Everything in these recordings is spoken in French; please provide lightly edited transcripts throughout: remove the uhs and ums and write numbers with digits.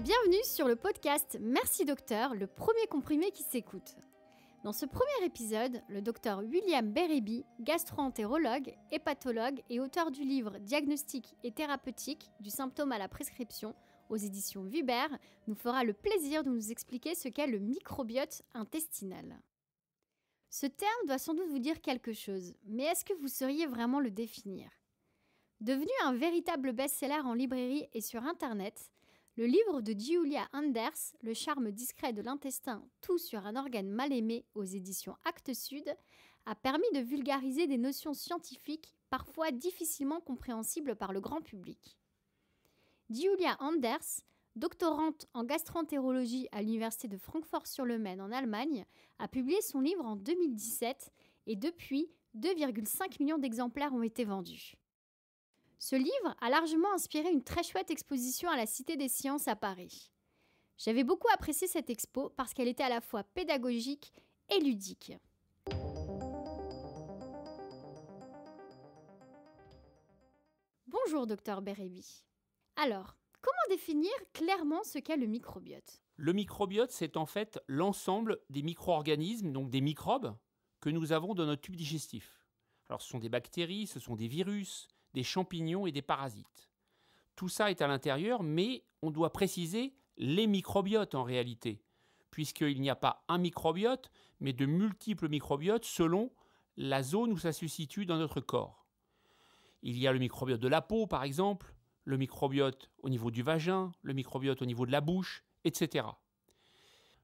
Bienvenue sur le podcast Merci Docteur, le premier comprimé qui s'écoute. Dans ce premier épisode, le docteur William Berreby, gastro-entérologue, hépatologue et auteur du livre Diagnostic et thérapeutique du symptôme à la prescription aux éditions Vuber, nous fera le plaisir de nous expliquer ce qu'est le microbiote intestinal. Ce terme doit sans doute vous dire quelque chose, mais est-ce que vous sauriez vraiment le définir ? Devenu un véritable best-seller en librairie et sur Internet, le livre de Giulia Anders, Le charme discret de l'intestin, tout sur un organe mal aimé aux éditions Actes Sud, a permis de vulgariser des notions scientifiques parfois difficilement compréhensibles par le grand public. Giulia Anders, doctorante en gastro-entérologie à l'université de Francfort-sur-le-Main en Allemagne, a publié son livre en 2017 et depuis, 2,5 millions d'exemplaires ont été vendus. Ce livre a largement inspiré une très chouette exposition à la Cité des Sciences à Paris. J'avais beaucoup apprécié cette expo parce qu'elle était à la fois pédagogique et ludique. Bonjour Dr Berreby. Alors, comment définir clairement ce qu'est le microbiote ? Le microbiote, c'est en fait l'ensemble des micro-organismes, donc des microbes, que nous avons dans notre tube digestif. Alors ce sont des bactéries, ce sont des virus, des champignons et des parasites. Tout ça est à l'intérieur, mais on doit préciser les microbiotes en réalité, puisqu'il n'y a pas un microbiote, mais de multiples microbiotes selon la zone où ça se situe dans notre corps. Il y a le microbiote de la peau, par exemple, le microbiote au niveau du vagin, le microbiote au niveau de la bouche, etc.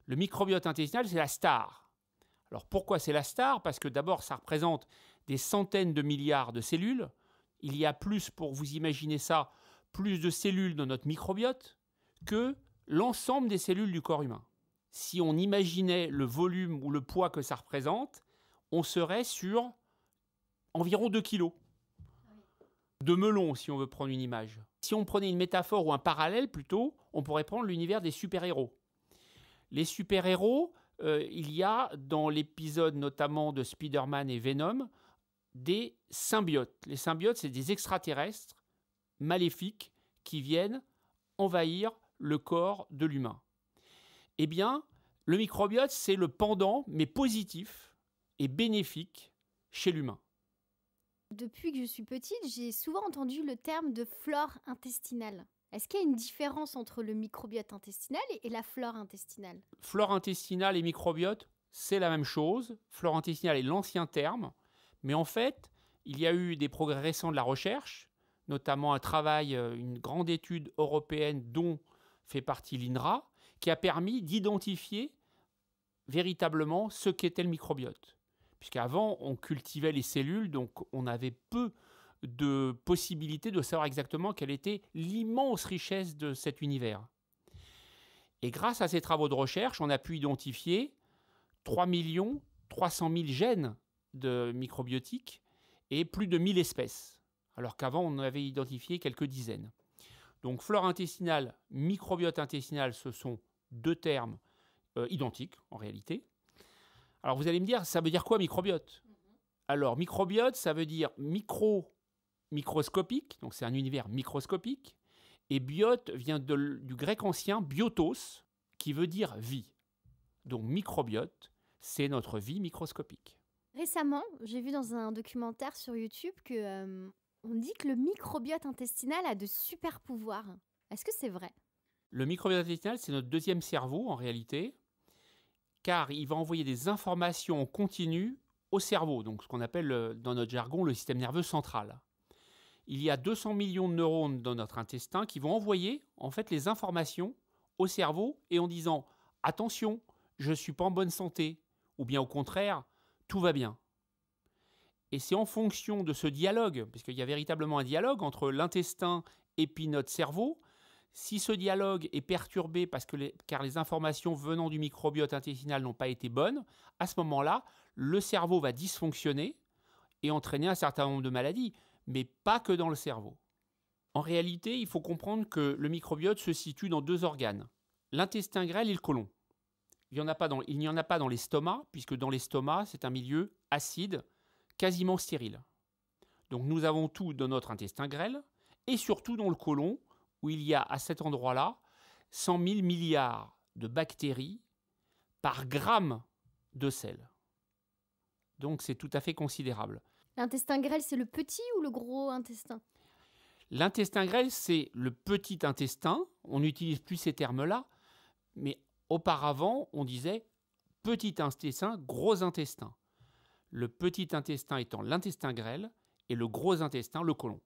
Le microbiote intestinal, c'est la star. Alors pourquoi c'est la star ? Parce que d'abord, ça représente des centaines de milliards de cellules. Il y a plus, pour vous imaginer ça, plus de cellules dans notre microbiote que l'ensemble des cellules du corps humain. Si on imaginait le volume ou le poids que ça représente, on serait sur environ 2 kilos de melon, si on veut prendre une image. Si on prenait une métaphore ou un parallèle plutôt, on pourrait prendre l'univers des super-héros. Les super-héros, il y a dans l'épisode notamment de Spider-Man et Venom, des symbiotes. Les symbiotes, c'est des extraterrestres maléfiques qui viennent envahir le corps de l'humain. Eh bien, le microbiote, c'est le pendant, mais positif et bénéfique chez l'humain. Depuis que je suis petite, j'ai souvent entendu le terme de flore intestinale. Est-ce qu'il y a une différence entre le microbiote intestinal et la flore intestinale ? Flore intestinale et microbiote, c'est la même chose. Flore intestinale est l'ancien terme. Mais en fait, il y a eu des progrès récents de la recherche, notamment un travail, une grande étude européenne dont fait partie l'INRA, qui a permis d'identifier véritablement ce qu'était le microbiote. Puisqu'avant, on cultivait les cellules, donc on avait peu de possibilités de savoir exactement quelle était l'immense richesse de cet univers. Et grâce à ces travaux de recherche, on a pu identifier 3 300 000 gènes de microbiotiques et plus de 1000 espèces, alors qu'avant on avait identifié quelques dizaines. Donc flore intestinale, microbiote intestinal, ce sont deux termes identiques en réalité. Alors vous allez me dire, ça veut dire quoi microbiote ? Alors microbiote, ça veut dire microscopique, donc c'est un univers microscopique, et biote vient du grec ancien biotos, qui veut dire vie. Donc microbiote, c'est notre vie microscopique. Récemment, j'ai vu dans un documentaire sur YouTube que on dit que le microbiote intestinal a de super pouvoirs. Est-ce que c'est vrai ? Le microbiote intestinal, c'est notre deuxième cerveau en réalité, car il va envoyer des informations en continu au cerveau, donc ce qu'on appelle dans notre jargon le système nerveux central. Il y a 200 millions de neurones dans notre intestin qui vont envoyer en fait les informations au cerveau et en disant « Attention, je ne suis pas en bonne santé » ou bien au contraire « Tout va bien ». Et c'est en fonction de ce dialogue, puisqu'il y a véritablement un dialogue entre l'intestin et puis notre cerveau. Si ce dialogue est perturbé car les informations venant du microbiote intestinal n'ont pas été bonnes, à ce moment-là, le cerveau va dysfonctionner et entraîner un certain nombre de maladies, mais pas que dans le cerveau. En réalité, il faut comprendre que le microbiote se situe dans deux organes, l'intestin grêle et le côlon. Il n'y en a pas dans l'estomac, puisque dans l'estomac, c'est un milieu acide, quasiment stérile. Donc nous avons tout dans notre intestin grêle, et surtout dans le côlon, où il y a à cet endroit-là 100 000 milliards de bactéries par gramme de sel. Donc c'est tout à fait considérable. L'intestin grêle, c'est le petit ou le gros intestin? L'intestin grêle, c'est le petit intestin. On n'utilise plus ces termes-là, mais auparavant, on disait petit intestin, gros intestin. Le petit intestin étant l'intestin grêle et le gros intestin, le côlon.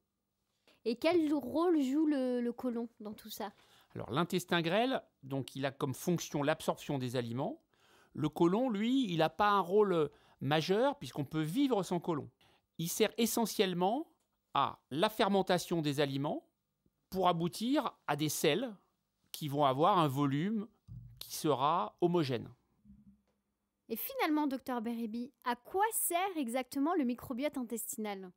Et quel rôle joue le côlon dans tout ça? Alors l'intestin grêle, donc, il a comme fonction l'absorption des aliments. Le côlon, lui, il n'a pas un rôle majeur puisqu'on peut vivre sans côlon. Il sert essentiellement à la fermentation des aliments pour aboutir à des sels qui vont avoir un volume qui sera homogène. Et finalement, docteur Beribi, à quoi sert exactement le microbiote intestinal?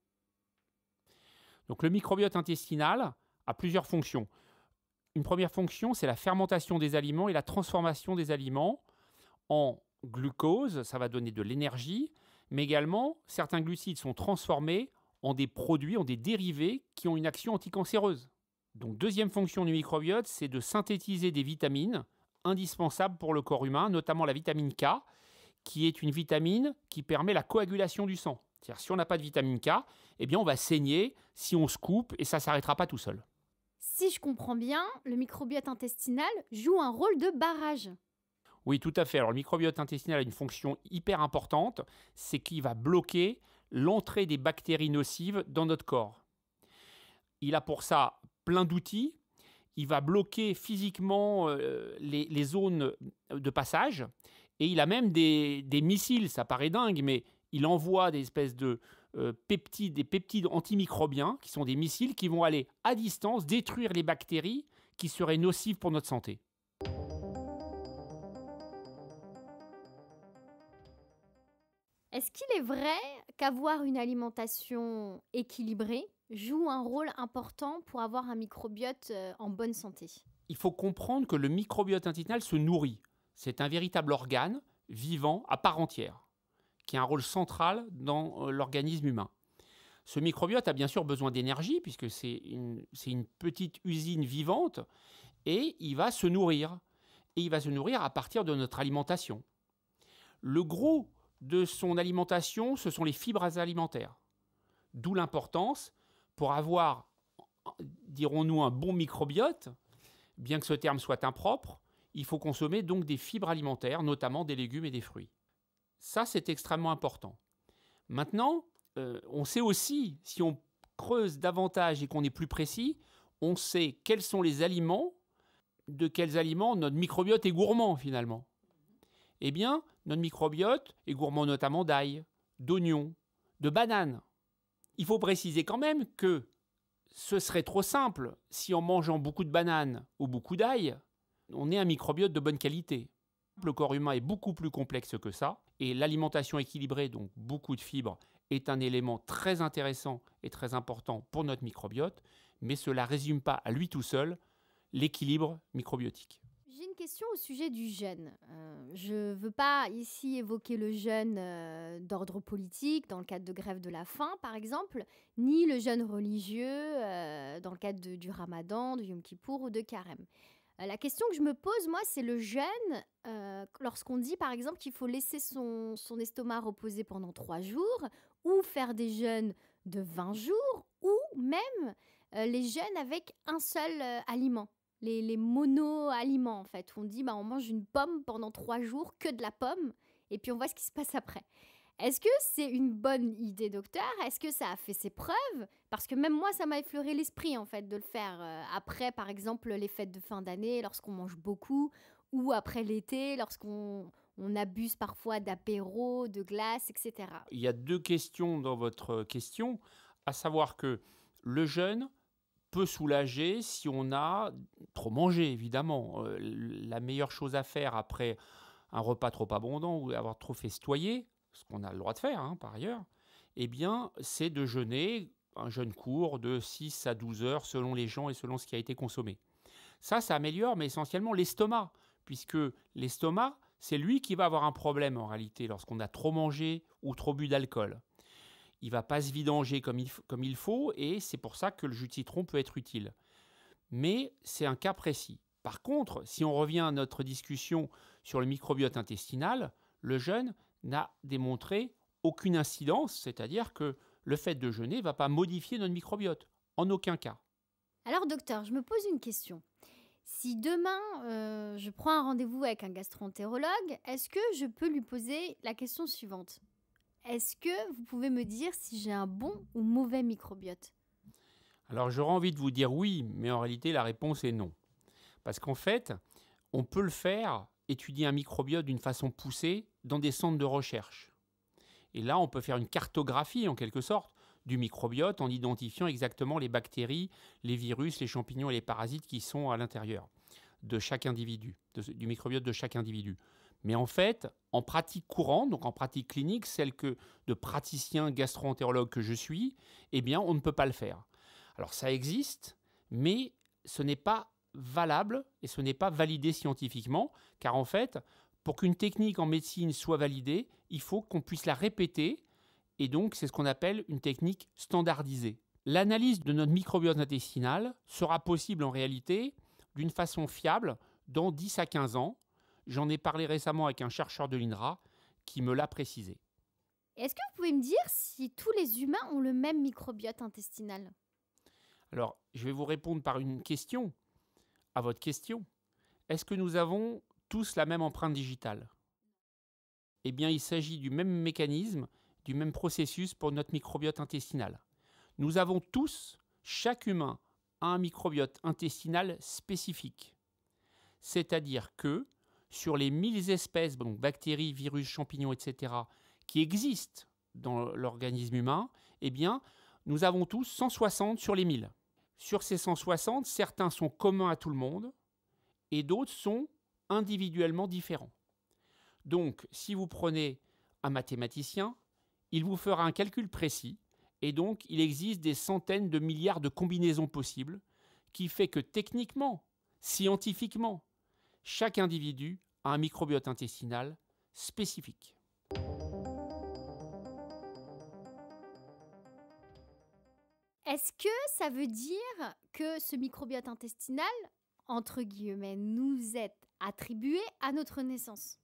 Donc le microbiote intestinal a plusieurs fonctions. Une première fonction, c'est la fermentation des aliments et la transformation des aliments en glucose, ça va donner de l'énergie, mais également certains glucides sont transformés en des produits, en des dérivés qui ont une action anticancéreuse. Donc deuxième fonction du microbiote, c'est de synthétiser des vitamines indispensables pour le corps humain, notamment la vitamine K, qui est une vitamine qui permet la coagulation du sang. C'est-à-dire si on n'a pas de vitamine K, eh bien on va saigner si on se coupe et ça ne s'arrêtera pas tout seul. Si je comprends bien, le microbiote intestinal joue un rôle de barrage. Oui, tout à fait. Alors le microbiote intestinal a une fonction hyper importante, c'est qu'il va bloquer l'entrée des bactéries nocives dans notre corps. Il a pour ça plein d'outils. Il va bloquer physiquement les zones de passage. Et il a même des missiles, ça paraît dingue, mais il envoie des espèces de peptides, des peptides antimicrobiens, qui sont des missiles qui vont aller à distance détruire les bactéries qui seraient nocives pour notre santé. Est-ce qu'il est vrai qu'avoir une alimentation équilibrée joue un rôle important pour avoir un microbiote en bonne santé? Il faut comprendre que le microbiote intestinal se nourrit. C'est un véritable organe vivant à part entière, qui a un rôle central dans l'organisme humain. Ce microbiote a bien sûr besoin d'énergie, puisque c'est une petite usine vivante, et il va se nourrir. Et il va se nourrir à partir de notre alimentation. Le gros de son alimentation, ce sont les fibres alimentaires. D'où l'importance, pour avoir, dirons-nous, un bon microbiote, bien que ce terme soit impropre, il faut consommer donc des fibres alimentaires, notamment des légumes et des fruits. Ça, c'est extrêmement important. Maintenant, on sait aussi, si on creuse davantage et qu'on est plus précis, on sait quels sont les aliments, de quels aliments notre microbiote est gourmand finalement. Eh bien, notre microbiote est gourmand notamment d'ail, d'oignons, de bananes. Il faut préciser quand même que ce serait trop simple si en mangeant beaucoup de bananes ou beaucoup d'ail, on ait un microbiote de bonne qualité. Le corps humain est beaucoup plus complexe que ça et l'alimentation équilibrée, donc beaucoup de fibres, est un élément très intéressant et très important pour notre microbiote, mais cela ne résume pas à lui tout seul l'équilibre microbiotique. J'ai une question au sujet du jeûne. Je ne veux pas ici évoquer le jeûne d'ordre politique, dans le cadre de grève de la faim, par exemple, ni le jeûne religieux dans le cadre du Ramadan, de Yom Kippour ou de Carême. La question que je me pose, moi, c'est le jeûne, lorsqu'on dit, par exemple, qu'il faut laisser son estomac reposer pendant 3 jours, ou faire des jeûnes de 20 jours, ou même les jeûnes avec un seul aliment. Les mono-aliments, en fait. On dit, on mange une pomme pendant 3 jours, que de la pomme, et puis on voit ce qui se passe après. Est-ce que c'est une bonne idée, docteur? Est-ce que ça a fait ses preuves? Parce que même moi, ça m'a effleuré l'esprit, en fait, de le faire après, par exemple, les fêtes de fin d'année, lorsqu'on mange beaucoup, ou après l'été, lorsqu'on abuse parfois d'apéro, de glace, etc. Il y a 2 questions dans votre question, à savoir que le jeûne peut soulager si on a trop mangé, évidemment. La meilleure chose à faire après un repas trop abondant ou avoir trop festoyé, ce qu'on a le droit de faire par ailleurs, eh bien, c'est de jeûner un jeûne court de 6 à 12 heures selon les gens et selon ce qui a été consommé. Ça améliore, mais essentiellement l'estomac, puisque l'estomac, c'est lui qui va avoir un problème en réalité lorsqu'on a trop mangé ou trop bu d'alcool. Il ne va pas se vidanger comme il faut et c'est pour ça que le jus de citron peut être utile. Mais c'est un cas précis. Par contre, si on revient à notre discussion sur le microbiote intestinal, le jeûne n'a démontré aucune incidence, c'est-à-dire que le fait de jeûner ne va pas modifier notre microbiote, en aucun cas. Alors docteur, je me pose une question. Si demain, je prends un rendez-vous avec un gastro-entérologue, est-ce que je peux lui poser la question suivante? Est-ce que vous pouvez me dire si j'ai un bon ou mauvais microbiote? Alors j'aurais envie de vous dire oui, mais en réalité la réponse est non. Parce qu'en fait, on peut le faire, étudier un microbiote d'une façon poussée dans des centres de recherche. Et là, on peut faire une cartographie en quelque sorte du microbiote en identifiant exactement les bactéries, les virus, les champignons et les parasites qui sont à l'intérieur de chaque individu, du microbiote de chaque individu. Mais en fait, en pratique courante, donc en pratique clinique, celle que de praticien gastro-entérologue que je suis, eh bien, on ne peut pas le faire. Alors ça existe, mais ce n'est pas valable et ce n'est pas validé scientifiquement, car en fait, pour qu'une technique en médecine soit validée, il faut qu'on puisse la répéter, et donc c'est ce qu'on appelle une technique standardisée. L'analyse de notre microbiote intestinal sera possible en réalité d'une façon fiable dans 10 à 15 ans. J'en ai parlé récemment avec un chercheur de l'INRA qui me l'a précisé. Est-ce que vous pouvez me dire si tous les humains ont le même microbiote intestinal? Alors, je vais vous répondre par une question à votre question. Est-ce que nous avons tous la même empreinte digitale? Eh bien, il s'agit du même mécanisme, du même processus pour notre microbiote intestinal. Nous avons tous, chaque humain, un microbiote intestinal spécifique. C'est-à-dire que sur les 1000 espèces, donc bactéries, virus, champignons, etc., qui existent dans l'organisme humain, eh bien, nous avons tous 160 sur les 1000. Sur ces 160, certains sont communs à tout le monde et d'autres sont individuellement différents. Donc, si vous prenez un mathématicien, il vous fera un calcul précis et donc il existe des centaines de milliards de combinaisons possibles qui fait que techniquement, scientifiquement, chaque individu a un microbiote intestinal spécifique. Est-ce que ça veut dire que ce microbiote intestinal, entre guillemets, nous est attribué à notre naissance?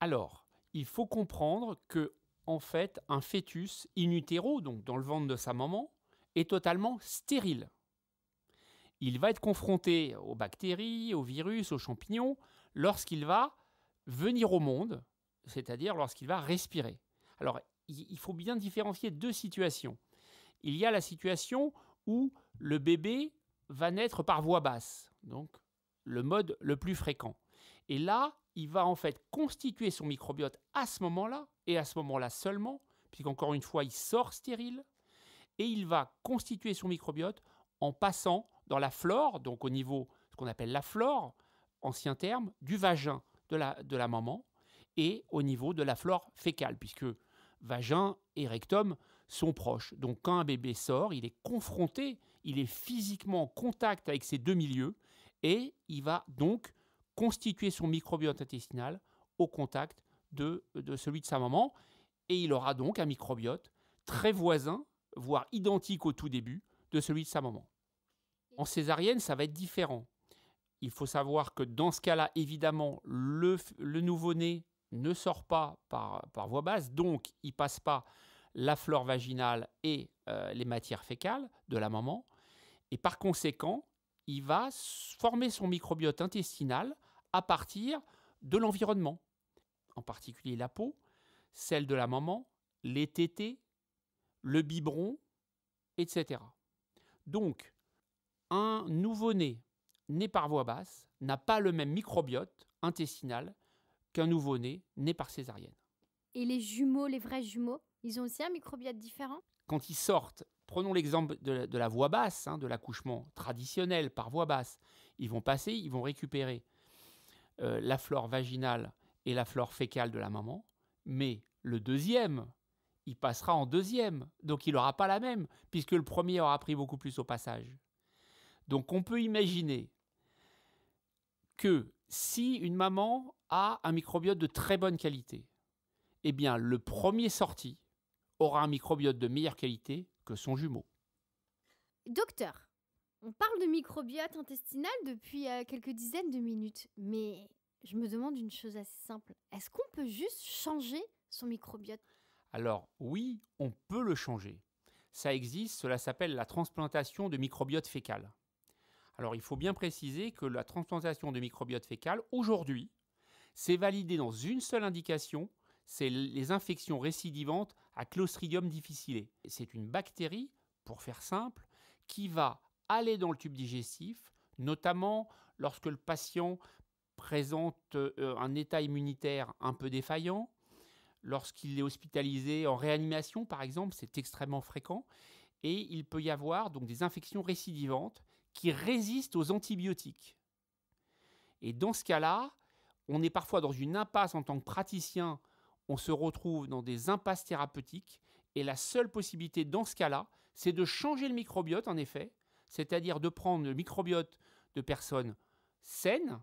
Alors, il faut comprendre que, en fait, un fœtus in utero, donc dans le ventre de sa maman, est totalement stérile. Il va être confronté aux bactéries, aux virus, aux champignons, lorsqu'il va venir au monde, c'est-à-dire lorsqu'il va respirer. Alors, il faut bien différencier deux situations. Il y a la situation où le bébé va naître par voie basse, donc le mode le plus fréquent. Et là, il va en fait constituer son microbiote à ce moment-là, et à ce moment-là seulement, puisqu'encore une fois, il sort stérile, et il va constituer son microbiote en passant dans la flore, donc au niveau, ce qu'on appelle la flore, ancien terme, du vagin de la maman, et au niveau de la flore fécale, puisque vagin et rectum sont proches. Donc quand un bébé sort, il est confronté, il est physiquement en contact avec ces deux milieux, et il va donc constituer son microbiote intestinal au contact de celui de sa maman, et il aura donc un microbiote très voisin, voire identique au tout début, de celui de sa maman. En césarienne, ça va être différent. Il faut savoir que dans ce cas-là, évidemment, le nouveau-né ne sort pas par voie basse, donc il ne passe pas la flore vaginale et les matières fécales de la maman, et par conséquent, il va former son microbiote intestinal à partir de l'environnement, en particulier la peau, celle de la maman, les tétés, le biberon, etc. Donc, un nouveau-né né par voie basse n'a pas le même microbiote intestinal qu'un nouveau-né né par césarienne. Et les jumeaux, les vrais jumeaux, ils ont aussi un microbiote différent? Quand ils sortent, prenons l'exemple de la voie basse, de l'accouchement traditionnel par voie basse, ils vont récupérer la flore vaginale et la flore fécale de la maman, mais le deuxième, il passera en deuxième, donc il n'aura pas la même, puisque le premier aura pris beaucoup plus au passage. Donc on peut imaginer que si une maman a un microbiote de très bonne qualité, eh bien le premier sorti aura un microbiote de meilleure qualité que son jumeau. Docteur, On parle de microbiote intestinal depuis quelques dizaines de minutes, mais je me demande une chose assez simple. Est-ce qu'on peut juste changer son microbiote? Alors oui, on peut le changer. Ça existe, cela s'appelle la transplantation de microbiote fécal. Alors il faut bien préciser que la transplantation de microbiote fécal, aujourd'hui, c'est validé dans une seule indication, c'est les infections récidivantes à Clostridium difficile. C'est une bactérie, pour faire simple, qui va aller dans le tube digestif, notamment lorsque le patient présente un état immunitaire un peu défaillant, lorsqu'il est hospitalisé en réanimation, par exemple, c'est extrêmement fréquent, et il peut y avoir donc des infections récidivantes qui résistent aux antibiotiques. Et dans ce cas-là, on est parfois dans une impasse en tant que praticien, on se retrouve dans des impasses thérapeutiques, et la seule possibilité dans ce cas-là, c'est de changer le microbiote, en effet, c'est-à-dire de prendre le microbiote de personnes saines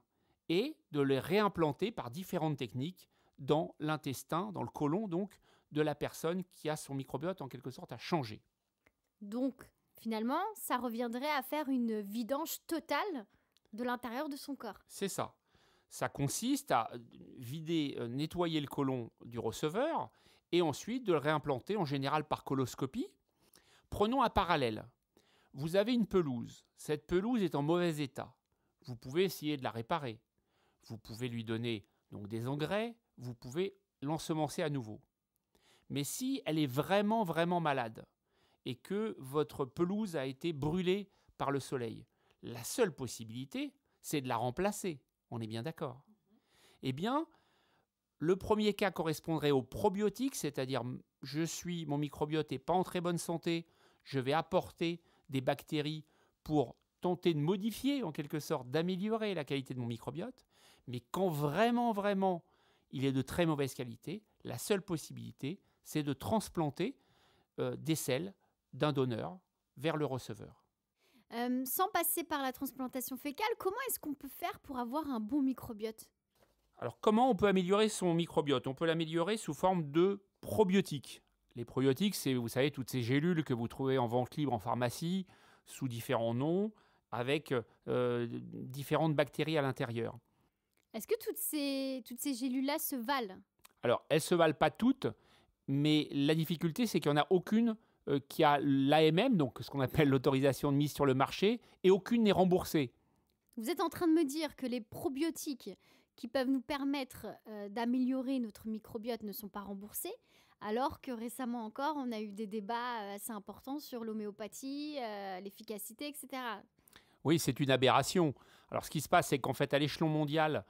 et de les réimplanter par différentes techniques dans l'intestin, dans le côlon donc, de la personne qui a son microbiote en quelque sorte à changer. Donc, finalement, ça reviendrait à faire une vidange totale de l'intérieur de son corps. C'est ça. Ça consiste à vider, nettoyer le côlon du receveur et ensuite de le réimplanter en général par coloscopie. Prenons un parallèle. Vous avez une pelouse. Cette pelouse est en mauvais état. Vous pouvez essayer de la réparer. Vous pouvez lui donner donc des engrais. Vous pouvez l'ensemencer à nouveau. Mais si elle est vraiment, vraiment malade et que votre pelouse a été brûlée par le soleil, la seule possibilité, c'est de la remplacer. On est bien d'accord. Eh bien, le premier cas correspondrait au probiotique, c'est-à-dire mon microbiote n'est pas en très bonne santé, je vais apporter des bactéries pour tenter de modifier, en quelque sorte, d'améliorer la qualité de mon microbiote. Mais quand vraiment, vraiment, il est de très mauvaise qualité, la seule possibilité, c'est de transplanter des selles d'un donneur vers le receveur. Sans passer par la transplantation fécale, comment est-ce qu'on peut faire pour avoir un bon microbiote? Alors, comment on peut améliorer son microbiote? On peut l'améliorer sous forme de probiotiques. Les probiotiques, c'est, vous savez, toutes ces gélules que vous trouvez en vente libre en pharmacie, sous différents noms, avec différentes bactéries à l'intérieur. Est-ce que toutes ces gélules-là se valent? Alors, elles ne se valent pas toutes, mais la difficulté, c'est qu'il n'y en a aucune qui a l'AMM, donc ce qu'on appelle l'autorisation de mise sur le marché, et aucune n'est remboursée. Vous êtes en train de me dire que les probiotiques qui peuvent nous permettre d'améliorer notre microbiote ne sont pas remboursés, alors que récemment encore, on a eu des débats assez importants sur l'homéopathie, l'efficacité, etc. Oui, c'est une aberration. Alors, ce qui se passe, c'est qu'en fait, à l'échelon mondial,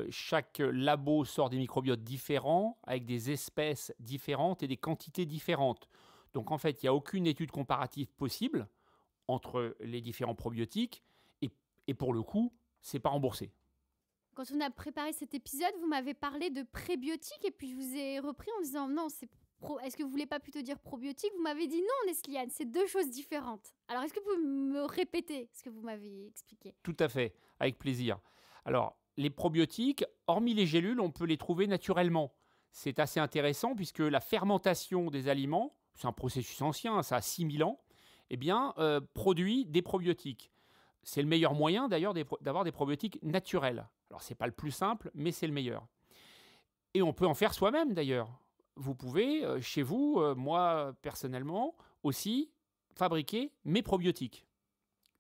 chaque labo sort des microbiotes différents, avec des espèces différentes et des quantités différentes. Donc, en fait, il n'y a aucune étude comparative possible entre les différents probiotiques, et pour le coup, ce n'est pas remboursé. Quand on a préparé cet épisode, vous m'avez parlé de prébiotiques et puis je vous ai repris en disant non, est-ce que vous voulez pas plutôt dire probiotique? Vous m'avez dit non, Nesliane, c'est deux choses différentes. Alors, est-ce que vous pouvez me répéter ce que vous m'avez expliqué? Tout à fait, avec plaisir. Alors, les probiotiques, hormis les gélules, on peut les trouver naturellement. C'est assez intéressant puisque la fermentation des aliments, c'est un processus ancien, ça a 6000 ans, eh bien, produit des probiotiques. C'est le meilleur moyen d'ailleurs d'avoir des probiotiques naturels. Alors, ce n'est pas le plus simple, mais c'est le meilleur. Et on peut en faire soi-même d'ailleurs. Vous pouvez, chez vous, moi personnellement, aussi fabriquer mes probiotiques.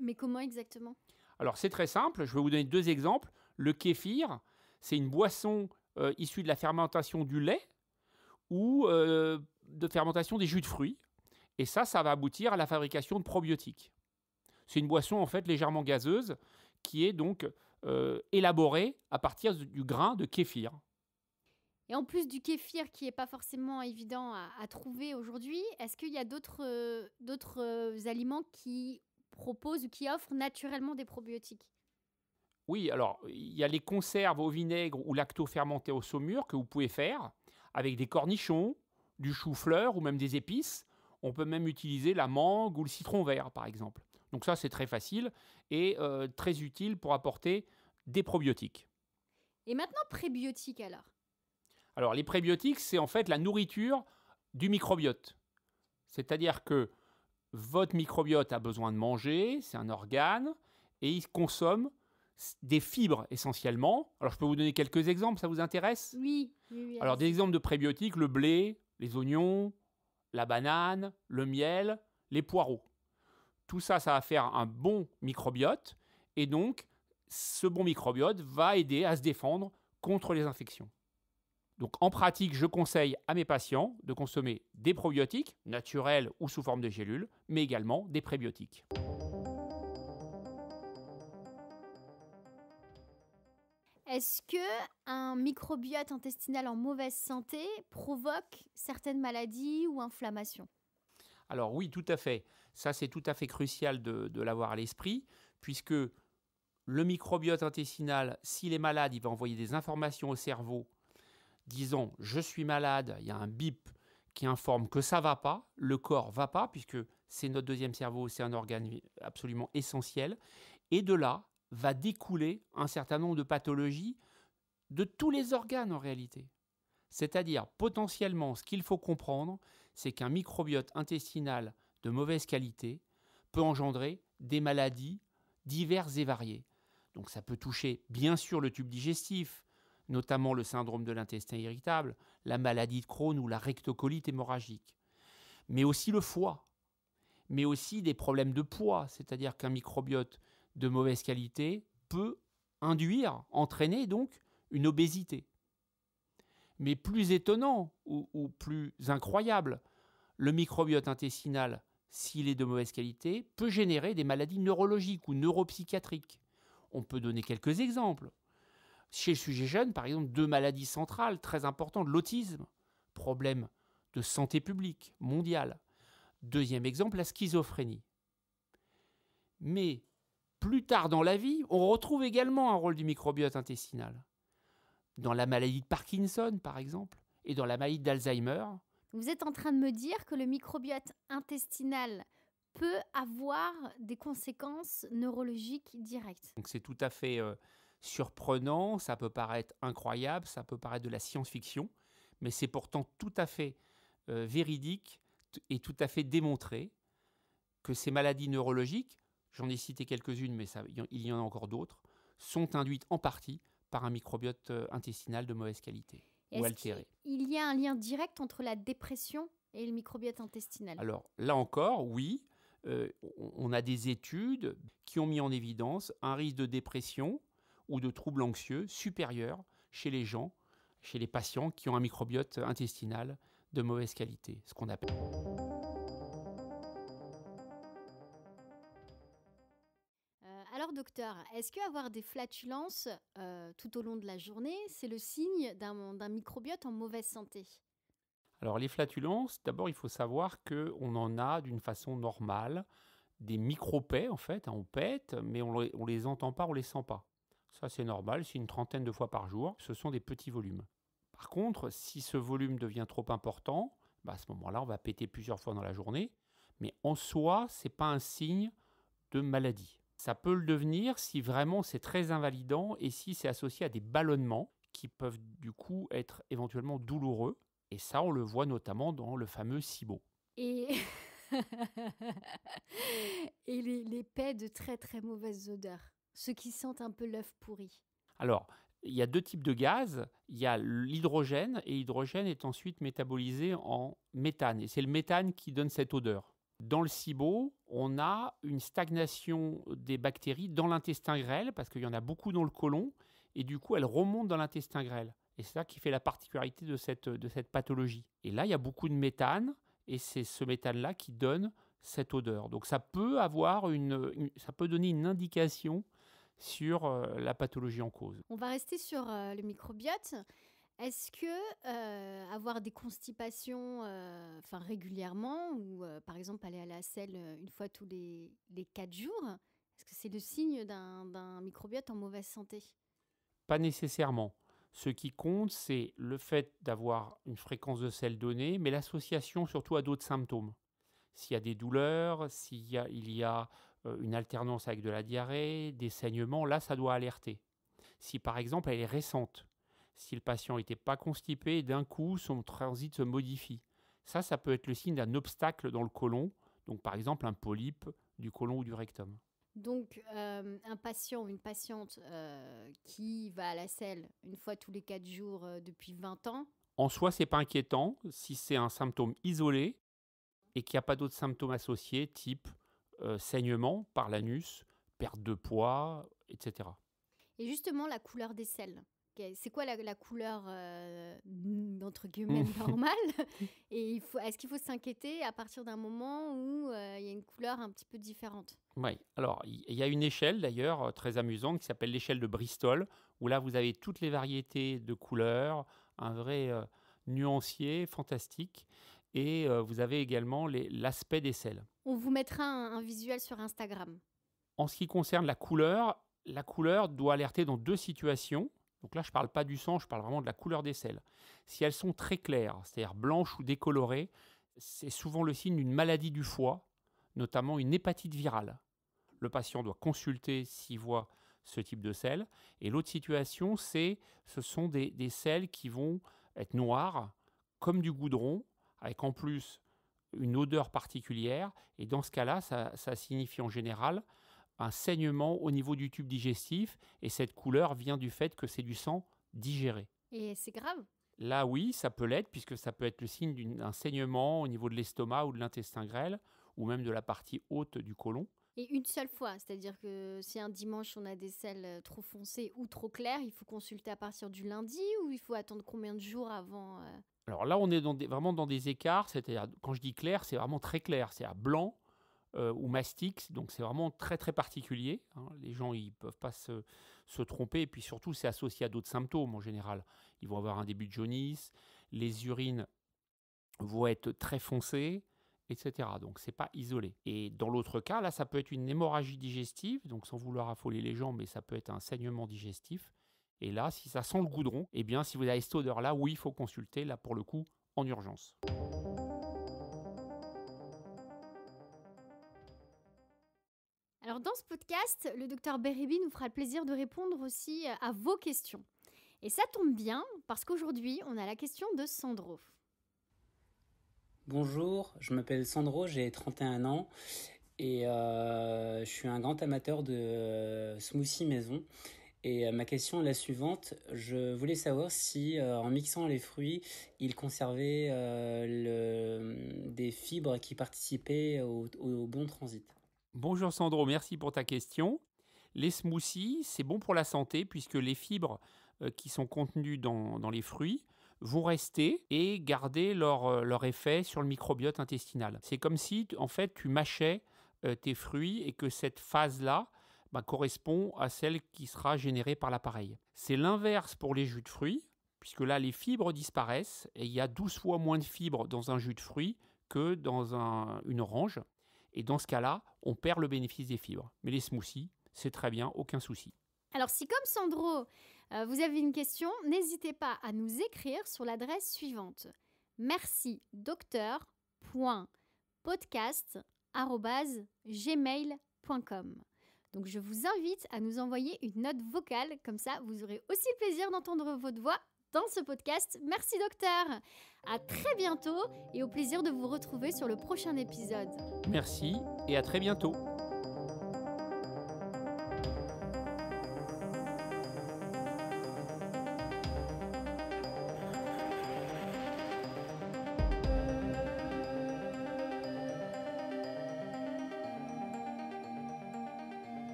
Mais comment exactement? Alors, c'est très simple. Je vais vous donner deux exemples. Le kéfir, c'est une boisson issue de la fermentation du lait ou de fermentation des jus de fruits. Et ça va aboutir à la fabrication de probiotiques. C'est une boisson en fait légèrement gazeuse qui est donc élaborée à partir du grain de kéfir. Et en plus du kéfir qui n'est pas forcément évident à trouver aujourd'hui, est-ce qu'il y a d'autres aliments qui proposent ou qui offrent naturellement des probiotiques? Oui, alors il y a les conserves au vinaigre ou lacto-fermentées au saumure que vous pouvez faire avec des cornichons, du chou-fleur ou même des épices. On peut même utiliser la mangue ou le citron vert par exemple. Donc ça c'est très facile et très utile pour apporter des probiotiques. Et maintenant prébiotiques alors? Alors, les prébiotiques, c'est en fait la nourriture du microbiote. C'est-à-dire que votre microbiote a besoin de manger, c'est un organe, et il consomme des fibres essentiellement. Alors, je peux vous donner quelques exemples, ça vous intéresse? Oui, oui, oui. Alors, des allez-y. exemples de prébiotiques, le blé, les oignons, la banane, le miel, les poireaux. Tout ça, ça va faire un bon microbiote, et donc, ce bon microbiote va aider à se défendre contre les infections. Donc, en pratique, je conseille à mes patients de consommer des probiotiques, naturels ou sous forme de gélules, mais également des prébiotiques. Est-ce que un microbiote intestinal en mauvaise santé provoque certaines maladies ou inflammations? Alors oui, tout à fait. Ça, c'est tout à fait crucial de l'avoir à l'esprit, puisque le microbiote intestinal, s'il est malade, il va envoyer des informations au cerveau disant je suis malade, il y a un bip qui informe que ça ne va pas, le corps ne va pas, puisque c'est notre deuxième cerveau, c'est un organe absolument essentiel. Et de là va découler un certain nombre de pathologies de tous les organes en réalité. C'est-à-dire, potentiellement, ce qu'il faut comprendre, c'est qu'un microbiote intestinal de mauvaise qualité peut engendrer des maladies diverses et variées. Donc ça peut toucher bien sûr le tube digestif, notamment le syndrome de l'intestin irritable, la maladie de Crohn ou la rectocolite hémorragique, mais aussi le foie, mais aussi des problèmes de poids, c'est-à-dire qu'un microbiote de mauvaise qualité peut entraîner donc une obésité. Mais plus étonnant ou plus incroyable, le microbiote intestinal, s'il est de mauvaise qualité, peut générer des maladies neurologiques ou neuropsychiatriques. On peut donner quelques exemples. Chez le sujet jeune, par exemple, 2 maladies centrales très importantes, l'autisme, problème de santé publique mondiale. Deuxième exemple, la schizophrénie. Mais plus tard dans la vie, on retrouve également un rôle du microbiote intestinal. Dans la maladie de Parkinson, par exemple, et dans la maladie d'Alzheimer. Vous êtes en train de me dire que le microbiote intestinal peut avoir des conséquences neurologiques directes. Donc c'est tout à fait surprenant, ça peut paraître incroyable, ça peut paraître de la science-fiction, mais c'est pourtant tout à fait véridique et tout à fait démontré que ces maladies neurologiques, j'en ai cité quelques-unes, mais il y en a encore d'autres, sont induites en partie par un microbiote intestinal de mauvaise qualité ou altéré. Il y a un lien direct entre la dépression et le microbiote intestinal? Alors là encore, oui, on a des études qui ont mis en évidence un risque de dépression ou de troubles anxieux supérieur chez les gens, chez les patients qui ont un microbiote intestinal de mauvaise qualité, ce qu'on appelle. Alors docteur, est-ce qu'avoir des flatulences tout au long de la journée, c'est le signe d'un microbiote en mauvaise santé? Alors les flatulences, d'abord il faut savoir qu'on en a d'une façon normale, des micropets en fait, on pète, mais on les entend pas, on les sent pas. Ça c'est normal, c'est une trentaine de fois par jour, ce sont des petits volumes. Par contre, si ce volume devient trop important, à ce moment-là on va péter plusieurs fois dans la journée, mais en soi ce n'est pas un signe de maladie. Ça peut le devenir si vraiment c'est très invalidant et si c'est associé à des ballonnements qui peuvent du coup être éventuellement douloureux. Et ça, on le voit notamment dans le fameux SIBO. Et, et les paix de très très mauvaises odeurs, ceux qui sentent un peu l'œuf pourri. Alors, il y a 2 types de gaz. Il y a l'hydrogène, et l'hydrogène est ensuite métabolisé en méthane. Et c'est le méthane qui donne cette odeur. Dans le SIBO, on a une stagnation des bactéries dans l'intestin grêle, parce qu'il y en a beaucoup dans le côlon, et du coup, elles remontent dans l'intestin grêle. Et c'est ça qui fait la particularité de cette pathologie. Et là, il y a beaucoup de méthane, et c'est ce méthane-là qui donne cette odeur. Donc ça peut ça peut donner une indication sur la pathologie en cause. On va rester sur le microbiote. Est-ce que avoir des constipations régulièrement, ou par exemple aller à la selle une fois tous les 4 jours, est-ce que c'est le signe d'un microbiote en mauvaise santé? Pas nécessairement. Ce qui compte, c'est le fait d'avoir une fréquence de sel donnée, mais l'association surtout à d'autres symptômes. S'il y a des douleurs, il y a une alternance avec de la diarrhée, des saignements, là, ça doit alerter. Si par exemple, elle est récente, si le patient n'était pas constipé, d'un coup, son transit se modifie. Ça peut être le signe d'un obstacle dans le côlon, Donc par exemple un polype du côlon ou du rectum. Donc, un patient ou une patiente qui va à la selle une fois tous les 4 jours depuis 20 ans, En soi, ce n'est pas inquiétant si c'est un symptôme isolé et qu'il n'y a pas d'autres symptômes associés, type saignement par l'anus, perte de poids, etc. et justement la couleur des selles. C'est quoi la couleur, entre guillemets, normale? Et est-ce qu'il faut s'inquiéter à partir d'un moment où il y a une couleur un petit peu différente? Oui, alors il y a une échelle d'ailleurs très amusante qui s'appelle l'échelle de Bristol, où là vous avez toutes les variétés de couleurs, un vrai nuancier fantastique, et vous avez également l'aspect des selles. On vous mettra un visuel sur Instagram. En ce qui concerne la couleur doit alerter dans 2 situations. Donc là, je ne parle pas du sang, je parle vraiment de la couleur des selles. Si elles sont très claires, c'est-à-dire blanches ou décolorées, c'est souvent le signe d'une maladie du foie, notamment une hépatite virale. Le patient doit consulter s'il voit ce type de selles. Et l'autre situation, ce sont des selles qui vont être noires, comme du goudron, avec en plus une odeur particulière. Et dans ce cas-là, ça signifie en général un saignement au niveau du tube digestif, et cette couleur vient du fait que c'est du sang digéré. Et c'est grave? Là, oui, ça peut l'être, puisque ça peut être le signe d'un saignement au niveau de l'estomac ou de l'intestin grêle, ou même de la partie haute du côlon. Et une seule fois, c'est-à-dire que si un dimanche on a des selles trop foncées ou trop claires, il faut consulter à partir du lundi ou il faut attendre combien de jours avant Alors là, on est vraiment dans des écarts, c'est-à-dire, quand je dis clair, c'est vraiment très clair, c'est à blanc ou mastic, donc c'est vraiment très très particulier. Les gens, ils ne peuvent pas se tromper, et puis surtout, c'est associé à d'autres symptômes en général. Ils vont avoir un début de jaunisse, les urines vont être très foncées, etc. Donc, ce n'est pas isolé. Et dans l'autre cas, là, ça peut être une hémorragie digestive, donc sans vouloir affoler les gens, mais ça peut être un saignement digestif. Et là, si ça sent le goudron, eh bien, si vous avez cette odeur-là, oui, il faut consulter, là, pour le coup, en urgence. Alors dans ce podcast, le docteur Beribi nous fera le plaisir de répondre aussi à vos questions. Et ça tombe bien parce qu'aujourd'hui, on a la question de Sandro. Bonjour, je m'appelle Sandro, j'ai 31 ans et je suis un grand amateur de smoothie maison. Et ma question est la suivante, je voulais savoir si en mixant les fruits, il conservait des fibres qui participaient au bon transit. Bonjour Sandro, merci pour ta question. Les smoothies, c'est bon pour la santé puisque les fibres qui sont contenues dans les fruits vont rester et garder leur effet sur le microbiote intestinal. C'est comme si en fait tu mâchais tes fruits et que cette phase-là correspond à celle qui sera générée par l'appareil. C'est l'inverse pour les jus de fruits, puisque là les fibres disparaissent et il y a 12 fois moins de fibres dans un jus de fruits que dans une orange. Et dans ce cas-là, on perd le bénéfice des fibres. Mais les smoothies, c'est très bien, aucun souci. Alors si comme Sandro, vous avez une question, n'hésitez pas à nous écrire sur l'adresse suivante. merci docteur.podcast@gmail.com. Donc je vous invite à nous envoyer une note vocale, comme ça vous aurez aussi le plaisir d'entendre votre voix dans ce podcast. Merci docteur. À très bientôt et au plaisir de vous retrouver sur le prochain épisode. Merci et à très bientôt.